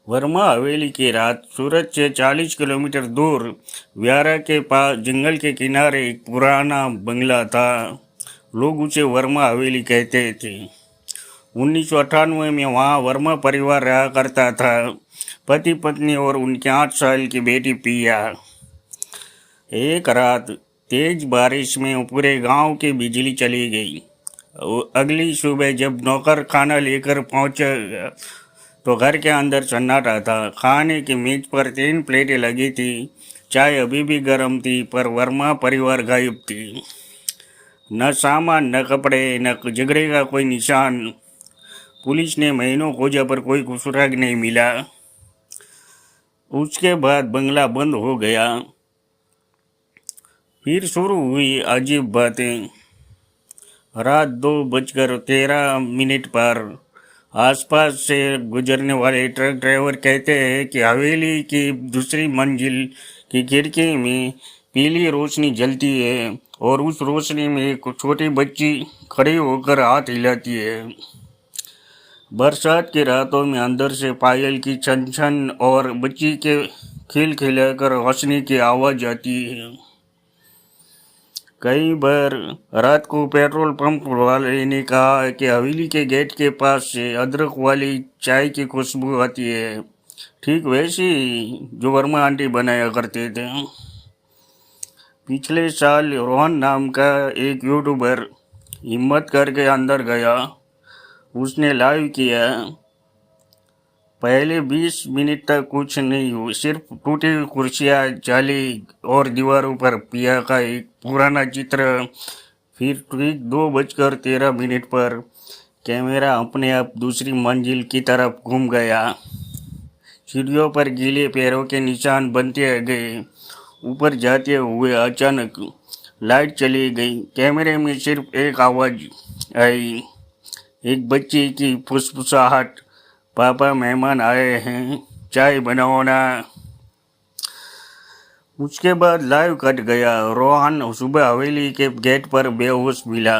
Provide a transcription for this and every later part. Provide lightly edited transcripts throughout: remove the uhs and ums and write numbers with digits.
वर्मा हवेली की रात सूरत से 40 किलोमीटर दूर व्यारा के पास जंगल के किनारे एक पुराना बंगला था। लोग उसे वर्मा हवेली कहते थे। 1998 में वहाँ वर्मा परिवार रहा करता था। पति पत्नी और उनकी 8 साल की बेटी पिया। एक रात तेज बारिश में पूरे गांव की बिजली चली गई। अगली सुबह जब नौकर खाना लेकर पहुंचा तो घर के अंदर सन्नाटा था। खाने की मेज पर 3 प्लेटें लगी थी। चाय अभी भी गर्म थी, पर वर्मा परिवार गायब थी। न सामान, न कपड़े, न झगड़े का कोई निशान। पुलिस ने महीनों खोजा पर कोई सुराग नहीं मिला। उसके बाद बंगला बंद हो गया। फिर शुरू हुई अजीब बातें। रात 2:13 पर आसपास से गुजरने वाले ट्रक ड्राइवर कहते हैं कि हवेली की दूसरी मंजिल की खिड़की में पीली रोशनी जलती है और उस रोशनी में एक छोटी बच्ची खड़ी होकर हाथ हिलाती है। बरसात की रातों में अंदर से पायल की छन छन और बच्ची के खिलखिलाकर हंसने की आवाज़ आती है। कई बार रात को पेट्रोल पंप वाले ने कहा कि हवेली के गेट के पास से अदरक वाली चाय की खुशबू आती है, ठीक वैसी जो वर्मा आंटी बनाया करते थे। पिछले साल रोहन नाम का एक यूट्यूबर हिम्मत करके अंदर गया। उसने लाइव किया। पहले 20 मिनट तक कुछ नहीं हुआ, सिर्फ टूटी कुर्सियाँ, जाली और दीवारों पर पिया का एक पुराना चित्र। फिर ठीक 2:13 पर कैमरा अपने आप दूसरी मंजिल की तरफ घूम गया। सीढ़ियों पर गीले पैरों के निशान बनते गए। ऊपर जाते हुए अचानक लाइट चली गई। कैमरे में सिर्फ एक आवाज़ आई, एक बच्ची की फुसफुसाहट, पापा मेहमान आए हैं, चाय बनाओ ना। उसके बाद लाइव कट गया। रोहन सुबह हवेली के गेट पर बेहोश मिला।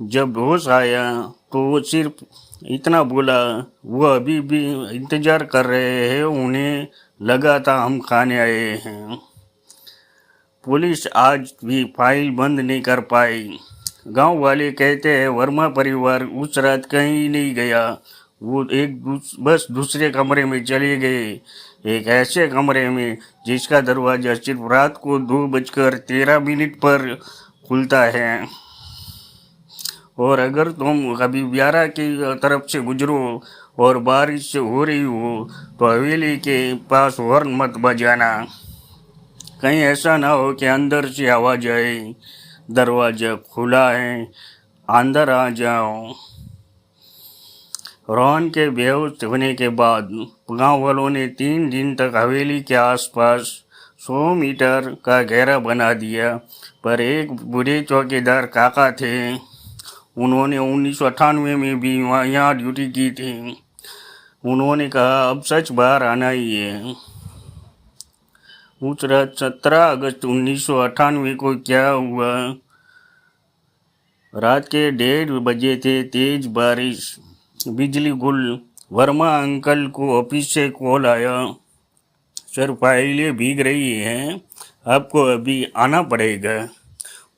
जब होश आया तो वो सिर्फ इतना बोला, वो अभी भी इंतज़ार कर रहे हैं, उन्हें लगा था हम खाने आए हैं। पुलिस आज भी फाइल बंद नहीं कर पाई। गांव वाले कहते हैं वर्मा परिवार उस रात कहीं नहीं गया। वो बस दूसरे कमरे में चले गए, एक ऐसे कमरे में जिसका दरवाज़ा सिर्फ रात को 2:13 पर खुलता है। और अगर तुम कभी व्यारा की तरफ से गुजरो और बारिश हो रही हो तो हवेली के पास हॉर्न मत बजाना। कहीं ऐसा ना हो कि अंदर से आवाज़ आए, दरवाज़ा खुला है, अंदर आ जाओ। रोहन के बेहोश होने के बाद गांव वालों ने 3 दिन तक हवेली के आसपास 100 मीटर का घेरा बना दिया, पर एक बूढ़े चौकीदार काका थे। उन्होंने 1998 में भी यहाँ ड्यूटी की थी। उन्होंने कहा अब सच बाहर आना ही है। उस रात 17 अगस्त 1998 को क्या हुआ? रात के 1:30 बजे थे। तेज बारिश, बिजली गुल। वर्मा अंकल को ऑफिस से कॉल आया, सर फाइलें भीग रही हैं, आपको अभी आना पड़ेगा।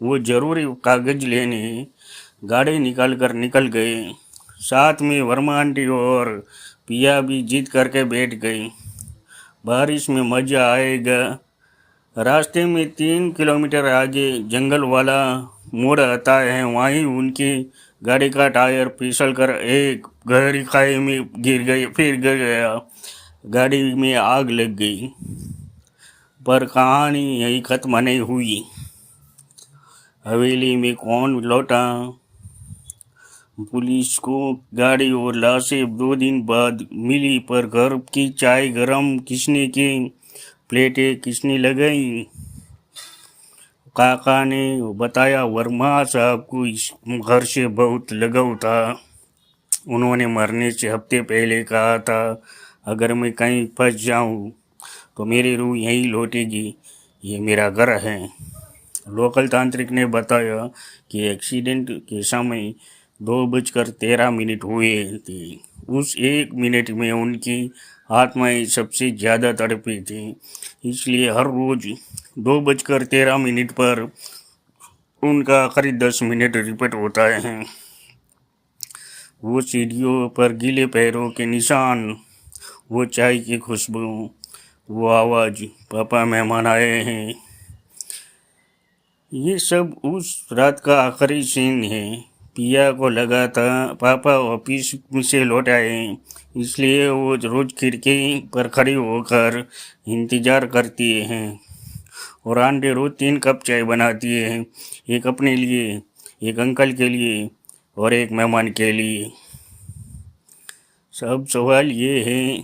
वो ज़रूरी कागज लेने गाड़ी निकल गए। साथ में वर्मा आंटी और पिया भी जिद करके बैठ गई, बारिश में मज़ा आएगा। रास्ते में 3 किलोमीटर आगे जंगल वाला मोड़ आता है। वहीं उनकी गाड़ी का टायर फिसल कर एक गहरी खाई में गिर गया। गाड़ी में आग लग गई। पर कहानी यही खत्म नहीं हुई। हवेली में कौन लौटा? पुलिस को गाड़ी और लाशें 2 दिन बाद मिली, पर घर की चाय गरम किसने की, प्लेटें किसने लगाई? काका ने बताया वर्मा साहब को इस घर से बहुत लगाव था। उन्होंने मरने से हफ्ते पहले कहा था, अगर मैं कहीं फंस जाऊं तो मेरी रूह यहीं लौटेगी, ये मेरा घर है। लोकल तांत्रिक ने बताया कि एक्सीडेंट के समय 2:13 हुए थे। उस 1 मिनट में उनकी आत्माएं सबसे ज़्यादा तड़पी थी। इसलिए हर रोज़ 2:13 पर उनका आखिरी 10 मिनट रिपीट होता है। वो सीढ़ियों पर गीले पैरों के निशान, वो चाय की खुशबू, वो आवाज़, पापा मेहमान आए हैं। ये सब उस रात का आखिरी सीन है। पिया को लगा था पापा ऑफिस से लौट आए, इसलिए वो रोज़ खिड़की पर खड़ी होकर इंतज़ार करती हैं और आंटी रोज़ 3 कप चाय बनाती है, एक अपने लिए, एक अंकल के लिए और एक मेहमान के लिए। सब सवाल ये है,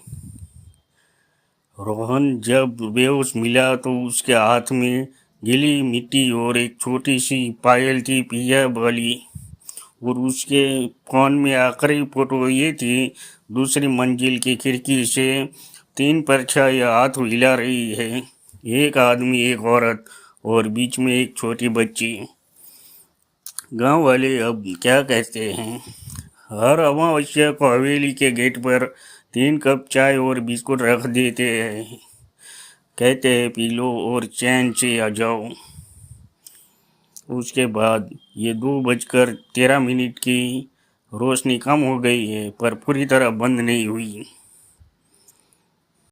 रोहन जब बेहोश मिला तो उसके हाथ में गीली मिट्टी और एक छोटी सी पायल थी पिया वाली, और उसके फ़ोन में आखिरी फ़ोटो ये थी, दूसरी मंजिल की खिड़की से 3 परछाइयाँ हाथ हिला रही है, एक आदमी, एक औरत और बीच में एक छोटी बच्ची। गांव वाले अब क्या कहते हैं, हर अमावस्या को हवेली के गेट पर 3 कप चाय और बिस्कुट रख देते हैं, कहते हैं पी लो और चैन से आ जाओ। उसके बाद ये 2:13 की रोशनी कम हो गई है, पर पूरी तरह बंद नहीं हुई।